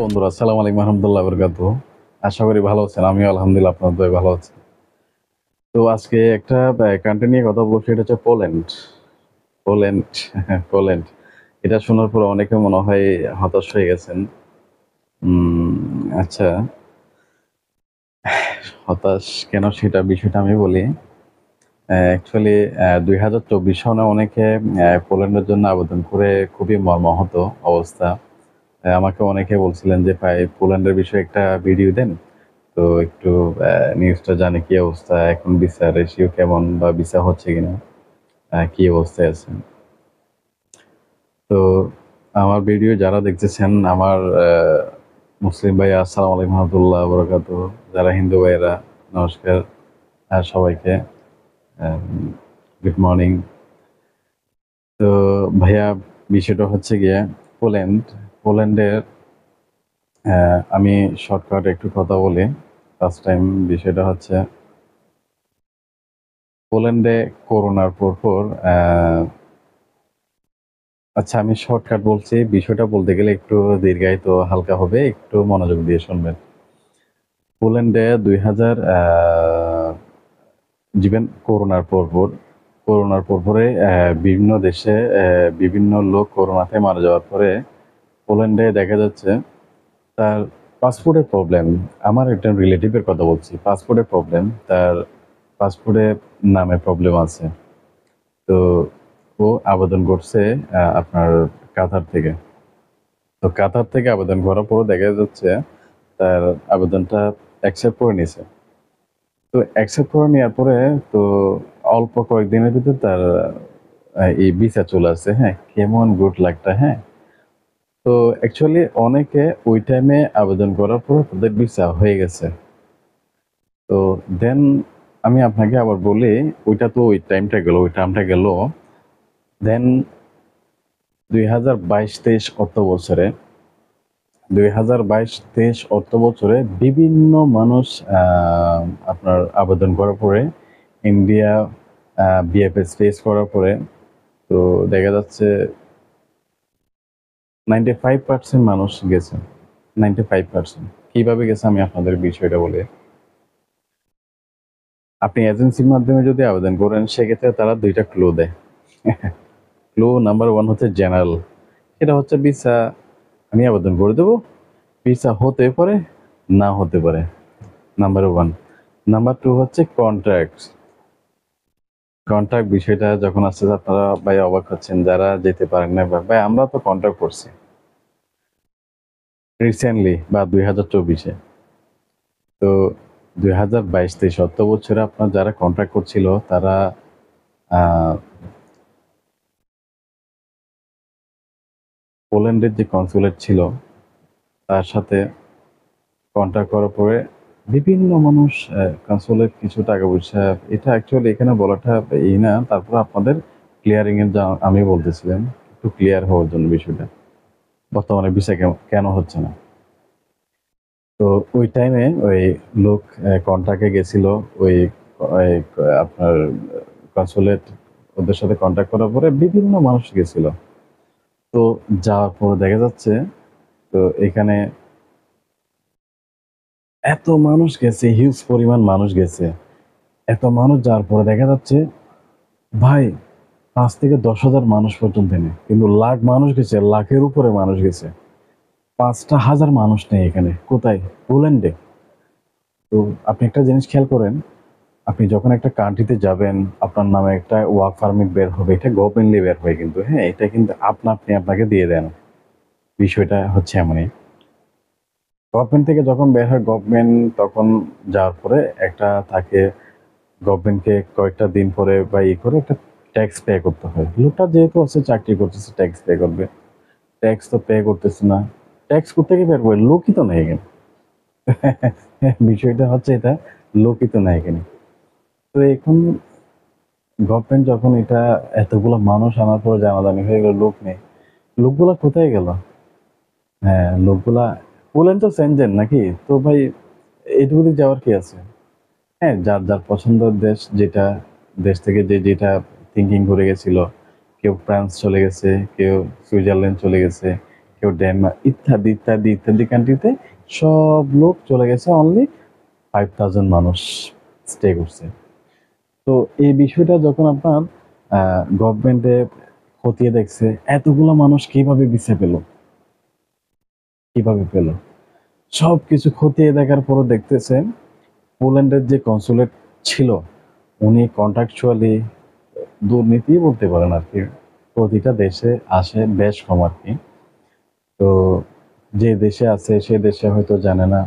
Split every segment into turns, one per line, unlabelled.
বন্ধুরা, আসসালামু আলাইকুম রহমতুল্লাহ বরকাতুহ। আশা করি ভালো আছেন। আমিও আলহামদুলিল্লাহ আপনার দয়ায় ভালো আছি। তো আজকে একটা কান্ট্রি নিয়ে কথা বলবো, সেটা হচ্ছে পোল্যান্ড। Poland, Poland. এটা শোনার পর অনেকে মনে হয় হতাশ হয়ে গেছেন। আচ্ছা, হতাশ কেন সেটা বিষয়টা আমি বলি। অ্যাকচুয়ালি ২০২৪ সনে অনেকে পোল্যান্ডের জন্য আবেদন করে খুবই মর্মাহত অবস্থা। আমাকে অনেকে বলছিলেন যে ভাই পোল্যান্ডের বিষয়ে একটা ভিডিও দেন। তো একটু নিউজটা জানি কি অবস্থা, এখন ভিসা রেশিও কেমন বা ভিসা হচ্ছে কিনা, কি অবস্থায় আছে। তো আমার ভিডিও যারা দেখতেছেন, আমার মুসলিম ভাইয়া আসসালামু আলাইকুম রহমতুল্লাহ বরকাতুহ, যারা হিন্দু ভাইয়েরা নমস্কার সবাইকে, গুড মর্নিং। তো ভাইয়া, বিষয়টা হচ্ছে গিয়ে পোল্যান্ডের আমি শর্টকাট একটু কথা বলি। ফার্স্ট টাইম বিষয়টা হচ্ছে পোল্যান্ডে করোনার পরপর আচ্ছা, আমি শর্টকাট বলছি। বিষয়টা বলতে গেলে একটু দীর্ঘায়িত হালকা হবে, একটু মনোযোগ দিয়ে শুনবেন। পোল্যান্ডে ২০০০ জীবেন করোনার পরপরে বিভিন্ন দেশে বিভিন্ন লোক করোনাতে মারা যাওয়ার পরে পোল্যান্ডে দেখা যাচ্ছে তার পাসপোর্টের প্রবলেম। আমার একটা রিলেটিভের কথা বলছি, পাসপোর্টের প্রবলেম, তার পাসপোর্টে নামে প্রবলেম আছে। তো ও আবেদন করছে আপনার কাতার থেকে। তো কাতার থেকে আবেদন করার পরও দেখা যাচ্ছে তার আবেদনটা অ্যাকসেপ্ট করে নিয়েছে। তো অ্যাকসেপ্ট করে নেওয়ার পরে তো অল্প কয়েকদিনের ভিতর তার এই ভিসা চলে আসছে। হ্যাঁ, কেমন গুড লাকটা! হ্যাঁ, তো অ্যাকচুয়ালি অনেকে ওই টাইমে আবেদন করার পর তাদের ভিসা হয়ে গেছে। তো দেন আমি আপনাকে আবার বলি, ওইটা তো ওই টাইমটা গেল। দেন ২০২২-২৩ অর্থ বছরে ২০২২-২৩ অর্থ বছরে বিভিন্ন মানুষ আপনার আবেদন করার পরে ইন্ডিয়া বিএফএস ফেস করার পরে তো দেখা যাচ্ছে 95% মানুষ গেছে। 95%। কিভাবে গেছে আমি আপনাদের বিষয়টা বলি। আপনি এজেন্সির মাধ্যমে যদি আবেদন করেন, সেক্ষেত্রে তারা ২ টা ক্লু দেয়। ক্লু নাম্বার 1 হচ্ছে জেনারেল। সেটা হচ্ছে ভিসা আমি আবেদন করে দেব। ভিসা হতে পারে, না হতে পারে। নাম্বার 1। নাম্বার 2 হচ্ছে কন্ট্রাক্ট। কন্ট্রাক্ট বিষয়টা যখন আসছে, আপনারা ভাই অবাক হচ্ছেন যারা যেতে পারেন না। ভাই আমরা তো কন্ট্রাক্ট করছি রিসেন্টলি বা ২০২৪-এ। তো ২০২২-২৩ অর্থ বছরে আপনার যারা কন্ট্রাক্ট করছিল তারা পোল্যান্ডের যে কনসুলেট ছিল তার সাথে কন্ট্যাক্ট করার পরে বিভিন্ন মানুষ কনসুলেট কিছু টাকা পয়সা, এটা অ্যাকচুয়ালি এখানে বলাটা না, তারপর আপনাদের ক্লিয়ারিং এর যা আমি বলতেছিলাম, একটু ক্লিয়ার হওয়ার জন্য বিষয়টা বর্তমানে ভিসা কেন হচ্ছে না। তো ওই টাইমে ওই লোক কন্ট্রাক্টে গেছিল, ওই ওই আপনার কনসুলেট ওদের সাথে কন্ট্যাক্ট করার পরে বিভিন্ন মানুষ গেছিল। তো যাওয়ার পর দেখা যাচ্ছে তো এখানে এত মানুষ গেছে, হিউজ পরিমাণ মানুষ গেছে। এত মানুষ যাওয়ার পরে দেখা যাচ্ছে ভাই ৫ থেকে ১০,০০০ মানুষ পর্যন্ত নেই। কিন্তু লাখ মানুষ গেছে, লাখের উপরে মানুষ গেছে। ৫টা হাজার মানুষ নেই এখানে। কোথায়? পোল্যান্ডে। তো আপনি একটা জিনিস খেয়াল করেন, আপনি যখন একটা কান্ট্রিতে যাবেন, আপনার নামে একটা ওয়ার্ক পারমিট বের হবে। এটা গভর্নমেন্টলি বের হয় কিন্তু, হ্যাঁ? এটা কিন্তু আপনি আপনাকে দিয়ে দেন। বিষয়টা হচ্ছে এমনই। গভর্নমেন্ট থেকে যখন বের হয়, গভর্নমেন্ট তখন যাওয়ার পরে একটা থাকে, গভর্নমেন্টকে কয়েকটা দিন পরে বা করে একটা ট্যাক্স পে করতে হয়। লোকটা যেহেতু আছে চাকরি করতেছে, ট্যাক্স পে করবে। ট্যাক্স তো পে করতেছে না। ট্যাক্স কোত্থেকে বের করবে? লোকই তো নাই এখানে। বিষয়টা হচ্ছে এটা, লোকই তো নাই এখানে। তো এখন গভর্নমেন্ট যখন এটা এতগুলো মানুষ আনার পরে জানাজানি হয়ে গেল লোক নেই। লোকগুলা কোথায় গেল? হ্যাঁ, লোকগুলা পোল্যান্ড তো সেনজেন নাকি? তো ভাই এইটুকু দিক যাওয়ার কি আছে? হ্যাঁ, যার পছন্দের দেশ যেটা, দেশ থেকে যেটা থিংকিং করে গেছিল। কেউ ফ্রান্স চলে গেছে, কেউ সুইজারল্যান্ড চলে গেছে, কেউ ডেনমার্ক, ইত্যাদি ইত্যাদি ইত্যাদি কান্ট্রিতে সব লোক চলে গেছে, অনলি 5,000 মানুষ স্টে করছে। তো এই বিষয়টা যখন আপনার গভর্নমেন্টে খতিয়ে দেখছে, এতগুলো মানুষ কিভাবে ভিসা পেল, কিভাবে পেল, সবকিছু খতিয়ে দেখার পরও দেখতেছে পোল্যান্ডের যে কনসুলেট ছিল উনি কন্ট্রাকচুয়ালি দুর্নীতি বলতে পারেন আর কি, প্রতিটা দেশে আসে বেশ কম আর কি। তো যে দেশে আছে সে দেশে হয়তো জানে না,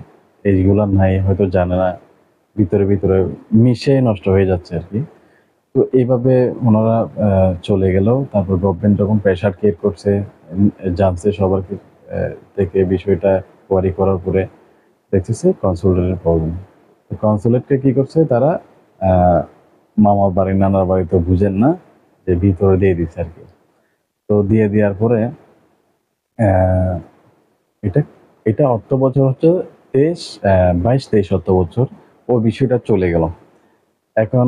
এইগুলো নাই হয়তো জানে না, ভিতরে ভিতরে মিশে নষ্ট হয়ে যাচ্ছে আর কি। তো এইভাবে ওনারা চলে গেল। তারপর গভর্নমেন্ট যখন প্রেশার ক্রিয়েট করছে, জানছে সবার থেকে বিষয়টা কোয়ারি করার পরে দেখতেছে কনসুলেটের প্রবলেম। কনসুলেটকে কি করছে তারা, মামার বাড়ি নানার বাড়ি তো বুঝেন না, যে ভিতরে দিয়ে দিচ্ছে আর কি। তো দিয়ে দেওয়ার পরে এটা এটা অর্থ বছর হচ্ছে 22-23 অর্থ বছর ও বিষয়টা চলে গেল। এখন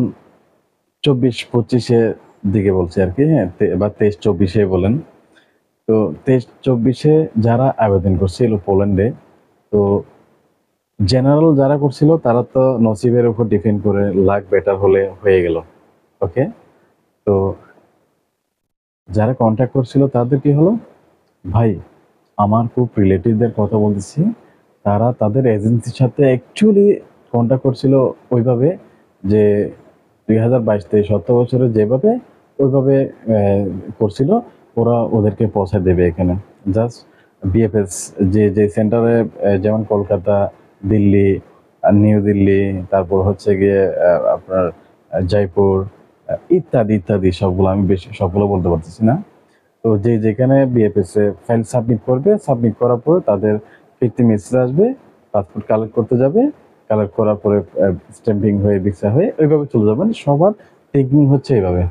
24-25-এ দিকে বলছে আর কি, হ্যাঁ, বা 23-24-এ বলেন। তো 23-24-এ যারা আবেদন করছিল পোল্যান্ডে, তো জেনারেল যারা করছিল তারা তো নসিবের উপর ডিপেন্ড করে লাক বেটার হলে হয়ে গেল, ওকে। তো যারা কন্ট্যাক্ট করছিল তাদের কি হলো, ভাই আমার খুব রিলেটিভদের কথা বলতেছি, তারা তাদের এজেন্সির সাথে অ্যাকচুয়ালি কন্ট্যাক্ট করছিল ওইভাবে যে 2022-23 বছরে যেভাবে ওইভাবে করছিল, ওরা ওদেরকে পৌঁছে দেবে এখানে। জাস্ট বিএফএস যে যে সেন্টারে, যেমন কলকাতা, দিল্লি, নিউ দিল্লি, তারপর হচ্ছে গিয়ে আপনার জয়পুর, ইত্যাদি ইত্যাদি, সবগুলো আমি বেশি সবগুলো বলতে পারতেছি না। তো যে যেখানে বিএফএস এ ফাইল সাবমিট করবে, সাবমিট করার পর তাদের ফিরতি মেসেজ আসবে, পাসপোর্ট কালেক্ট করতে যাবে, কালেক্ট করার পরে স্ট্যাম্পিং হয়ে ভিসা হয়ে ওইভাবে চলে যাবেন। সবার থিঙ্কিং হচ্ছে এইভাবে,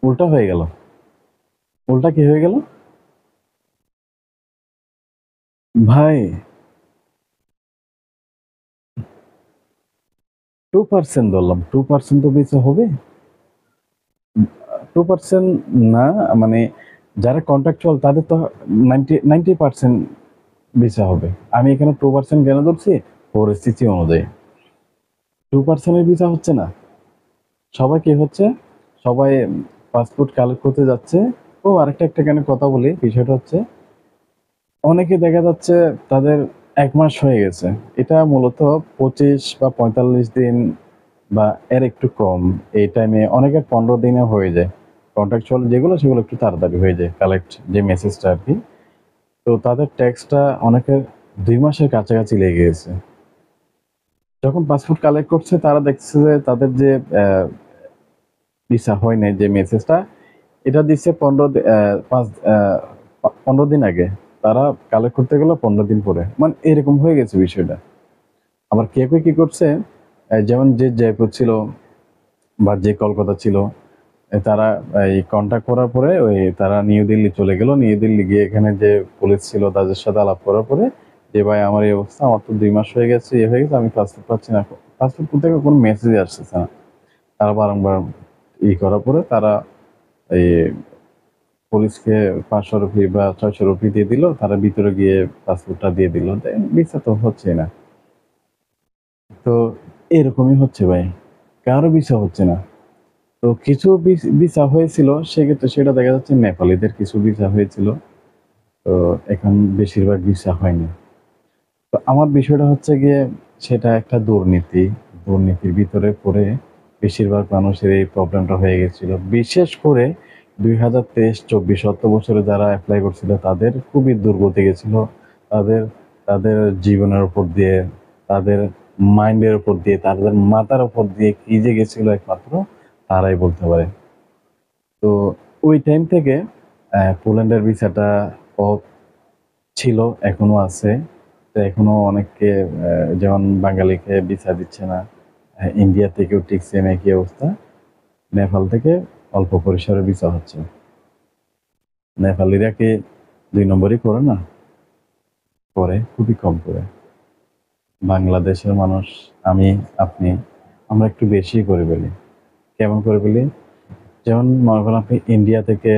উল্টা হয়ে গেল। উল্টা কি হয়ে গেল ভাই, 2% ধরলাম, 2% তো ভিসা হবে, 2% না, মানে যারা কন্ট্রাকচুয়াল তাদের তো 90% ভিসা হবে। আমি এখানে 2% কেন ধরছি, পরিস্থিতি অনুযায়ী 2%-এর ভিসা হচ্ছে না। সবাই কি হচ্ছে, সবাই পাসপোর্ট কালেক্ট করতে যাচ্ছে। ও আরেকটা একটা কেন কথা বলি, বিষয়টা হচ্ছে অনেকে দেখা যাচ্ছে তাদের 1 মাস হয়ে গেছে, এটা মূলত 25 বা 45 দিন বা এর একটু কম, এই টাইমে অনেকের 15 দিনে হয়ে যায়। কন্ট্রাকচুয়াল যেগুলো সেগুলো একটু তাড়াতাড়ি হয়ে যায় কালেক্ট, যে মেসেজটা আর কি। তো তাদের ট্যাক্সটা অনেকের 2 মাসের কাছাকাছি লেগে গেছে। যখন পাসপোর্ট কালেক্ট করছে তারা দেখছে যে তাদের যে ভিসা হয় নাই, যে মেসেজটা এটা দিচ্ছে 15 দিন আগে, তারা কালেক্ট করতে গেল 15 দিন পরে, মানে এরকম হয়ে গেছে বিষয়টা। আবার কেউ কেউ কি করছে, যেমন যে জয়পুর ছিল বা যে কলকাতা ছিল, তারা এই কন্ট্যাক্ট করার পরে ওই তারা নিউ দিল্লি চলে গেল। নিউ দিল্লি গিয়ে এখানে যে পুলিশ ছিল তাদের সাথে আলাপ করার পরে, যে ভাই আমার এই অবস্থা, আমার তো 2 মাস হয়ে গেছে, এ হয়ে গেছে, আমি পাসপোর্ট পাচ্ছি না, পাসপোর্ট থেকে কোনো মেসেজ আসতেছে না। তারা বারংবার করার পরে তারা এই পুলিশকে 500 রুপি বা 600 রুপি দিয়ে দিল, তারা ভিতরে গিয়ে পাসপোর্টটা দিয়ে দিল, ভিসা তো হচ্ছে না। তো এরকমই হচ্ছে ভাই, কারো ভিসা হচ্ছে না। তো কিছু ভিসা হয়েছিল, সেক্ষেত্রে সেটা দেখা যাচ্ছে নেপালিদের কিছু ভিসা হয়েছিল। তো এখন বেশিরভাগ ভিসা হয়নি। তো আমার বিষয়টা হচ্ছে গিয়ে, সেটা একটা দুর্নীতি, দুর্নীতির ভিতরে পড়ে বেশিরভাগ মানুষের এই প্রবলেমটা হয়ে গেছিল। বিশেষ করে 2023-24 অর্থ বছরে যারা এপ্লাই করছিল তাদের খুবই দুর্গতি গেছিল। তাদের তাদের জীবনের উপর দিয়ে, তাদের মাইন্ডের উপর দিয়ে, তাদের মাথার উপর দিয়ে কি যে গেছিল একমাত্র তারাই বলতে পারে। তো ওই টাইম থেকে পোল্যান্ডের ভিসাটা অফ ছিল, এখনো আছে। তো এখনো অনেককে, যেমন বাঙালিকে ভিসা দিচ্ছে না। ইন্ডিয়া থেকেও ঠিক সেম একই অবস্থা। নেপাল থেকে অল্প পরিসরে ভিসা হচ্ছে। নেপালিরা কি 2 নম্বরই করে না? করে, খুবই কম করে। বাংলাদেশের মানুষ, আমি, আপনি, আমরা একটু বেশি করে ফেলি। কেমন করে ফেলি? যেমন মনে করেন আপনি ইন্ডিয়া থেকে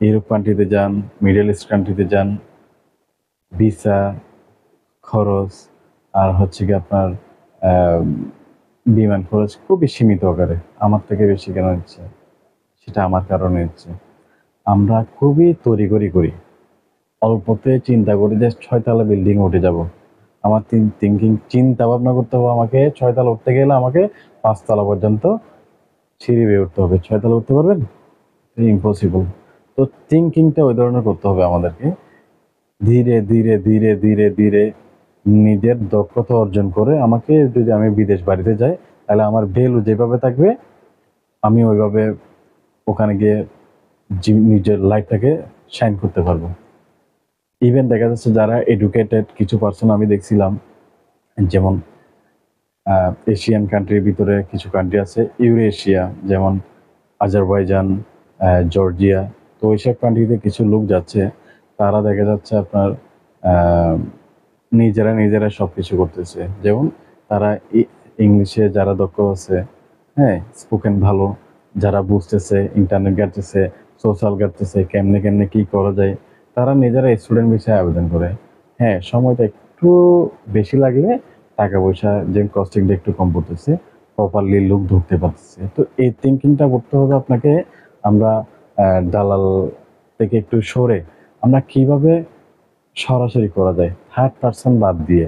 ইউরোপ কান্ট্রিতে যান, মিডল ইস্ট কান্ট্রিতে যান, ভিসা খরচ আর হচ্ছে কি আপনার আহ, বিমান খরচ খুবই সীমিত আকারে। আমার থেকে বেশি কেন নিচ্ছে, সেটা আমার কারণে নিচ্ছে। আমরা খুবই তড়িঘড়ি করি, অল্পতে চিন্তা করি যে 6 তলা বিল্ডিং উঠে যাব। আমার চিন্তা ভাবনা করতে হবে, আমাকে 6 তলা উঠতে গেলে আমাকে 5 তলা পর্যন্ত সিঁড়ি বেয়ে উঠতে হবে। 6 তলা উঠতে পারবেন? ইম্পসিবল। তো থিঙ্কিংটা ওই ধরনের করতে হবে আমাদেরকে। ধীরে ধীরে ধীরে ধীরে ধীরে নিজের দক্ষতা অর্জন করে আমাকে, যদি আমি বিদেশ বাড়িতে যাই তাহলে আমার ভ্যালু যেভাবে থাকবে আমি ওইভাবে ওখানে গিয়ে নিজের লাইফটাকে শাইন করতে পারবো। ইভেন দেখা যাচ্ছে যারা এডুকেটেড কিছু পার্সন আমি দেখছিলাম, যেমন এশিয়ান কান্ট্রির ভিতরে কিছু কান্ট্রি আছে, ইউরেশিয়া, যেমন আজারবাইজান, জর্জিয়া। তো ওইসব কান্ট্রিতে কিছু লোক যাচ্ছে, তারা দেখা যাচ্ছে আপনার আহ, নিজেরা সব কিছু করতেছে। যেমন তারা ইংলিশে যারা দক্ষ আছে, হ্যাঁ, স্পোকেন ভালো, যারা বুঝতেছে, ইন্টারনেট ঘাটতেছে, সোশ্যাল ঘাটতেছে, কেমনে কেমনে কি করা যায়, তারা নিজেরা স্টুডেন্ট ভিসায় আবেদন করে। হ্যাঁ, সময়টা একটু বেশি লাগলে টাকা পয়সা যে কস্টিংটা একটু কম পড়তেছে, প্রপারলি লোক ঢুকতে পারতেছে। তো এই থিঙ্কিংটা করতে হবে আপনাকে। আমরা দালাল থেকে একটু সরে আমরা কিভাবে সরাসরি করা যায়, থার্ড পার্সন বাদ দিয়ে।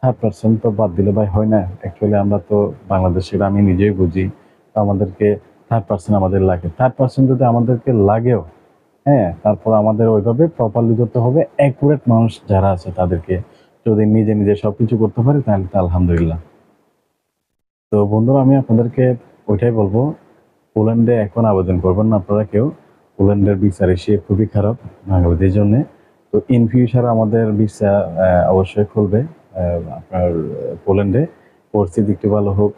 থার্ড পার্সন তো বাদ দিলে ভাই হয় না। অ্যাকচুয়ালি আমরা তো বাংলাদেশের, আমি নিজেই বুঝি, তো আমাদেরকে থার্ড পার্সন আমাদের লাগে। থার্ড পার্সন যদি আমাদেরকে লাগেও, হ্যাঁ, তারপর আমাদের ওইভাবে প্রপারলি করতে হবে। অ্যাকুরেট মানুষ যারা আছে তাদেরকে যদি নিজে নিজে সবকিছু করতে পারে তাহলে তো আলহামদুলিল্লাহ। তো বন্ধুরা, আমি আপনাদেরকে ওইটাই বলবো, পোল্যান্ডে এখন আবেদন করবেন না আপনারা কেউ। পোল্যান্ডের ভিসা রেশিও খুবই খারাপ বাঙালিদের জন্য। তো ইন ফিউচার আমাদের ভিসা অবশ্যই খুলবে আপনার পোল্যান্ডে। পরিস্থিতি একটু ভালো হোক।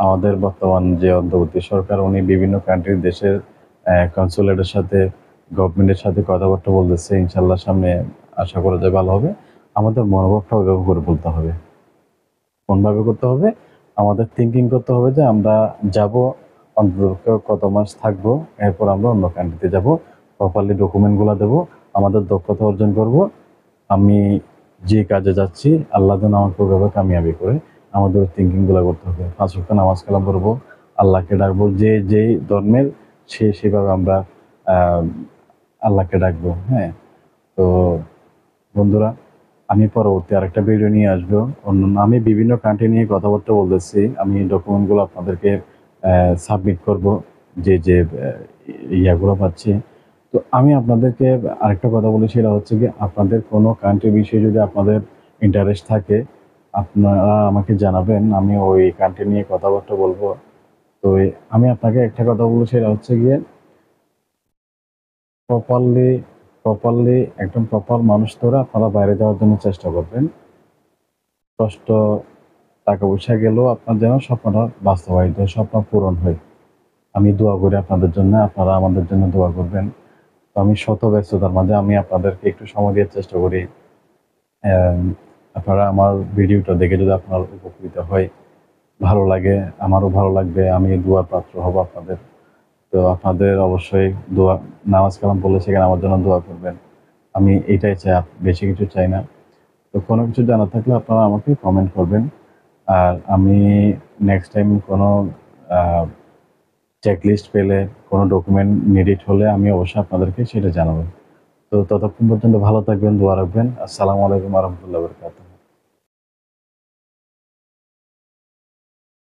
আমাদের বর্তমান যে অন্তর্বর্তী সরকার, উনি বিভিন্ন কান্ট্রির দেশের কনসুলেটের সাথে, গভর্নমেন্টের সাথে কথাবার্তা বলতেছে। ইনশাল্লাহ সামনে আশা করা যায় ভালো হবে। আমাদের মনোভাবটা ওইভাবে করে বলতে হবে। কোনভাবে করতে হবে? আমাদের থিঙ্কিং করতে হবে যে আমরা যাব, অন্তত কত মাস থাকবো, এরপর আমরা অন্য কান্ট্রিতে যাব, প্রপারলি ডকুমেন্টগুলো দেবো, আমাদের দক্ষতা অর্জন করব। আমি যে কাজে যাচ্ছি আল্লাহ যেন আমাকে ওইভাবে কামিয়াবি করে, আমাদের ওই থিঙ্কিংগুলো করতে হবে। 5 ওয়াক্ত নামাজ কালাম পড়বো, আল্লাহকে ডাকবো, যে যেই ধর্মের সেভাবে আমরা আহ, আল্লাহকে ডাকবো। হ্যাঁ, তো বন্ধুরা, আমি পরবর্তী আরেকটা ভিডিও নিয়ে আসবো। আমি বিভিন্ন কান্ট্রি নিয়ে কথাবার্তা বলতেছি, আমি ডকুমেন্টগুলো আপনাদেরকে সাবমিট করব, যে ইয়াগুলো পাচ্ছি। তো আমি আপনাদেরকে আরেকটা কথা বলি, সেটা হচ্ছে কি, আপনাদের কোনো কান্ট্রির বিষয়ে যদি আপনাদের ইন্টারেস্ট থাকে, আপনারা আমাকে জানাবেন, আমি ওই কান্ট্রি নিয়ে কথাবার্তা বলবো। তো আমি আপনাকে একটা কথা বলবো, সেটা হচ্ছে গিয়ে প্রপারলি প্রপারলি একদম প্রপার মানুষ ধরে আপনারা বাইরে যাওয়ার জন্য চেষ্টা করবেন। কষ্ট, টাকা পয়সা গেলেও আপনার যেন স্বপ্নটা বাস্তবায়িত হয়, স্বপ্ন পূরণ হয়। আমি দোয়া করি আপনাদের জন্য, আপনারা আমাদের জন্য দোয়া করবেন। তো আমি শত ব্যস্ততার মাঝে আমি আপনাদেরকে একটু সময় দেওয়ার চেষ্টা করি। আপনারা আমার ভিডিওটা দেখে যদি আপনার উপকৃত হয়, ভালো লাগে, আমারও ভালো লাগবে, আমি দোয়ার পাত্র হব আপনাদের। তো আপনাদের অবশ্যই দোয়া, নামাজ কালাম পড়লে সেখানে আমার জন্য দোয়া করবেন। আমি এটাই চাই, বেশি কিছু চাই না। তো কোনো কিছু জানা থাকলে আপনারা আমাকে কমেন্ট করবেন। আর আমি নেক্সট টাইম কোনো চেকলিস্ট পেলে, কোনো ডকুমেন্ট নিডিড হলে আমি অবশ্যই আপনাদেরকে সেটা জানাবো। তো ততক্ষণ পর্যন্ত ভালো থাকবেন, দোয়া রাখবেন। আসসালামু আলাইকুম ওয়া রাহমাতুল্লাহি ওয়া বারাকাতুহু।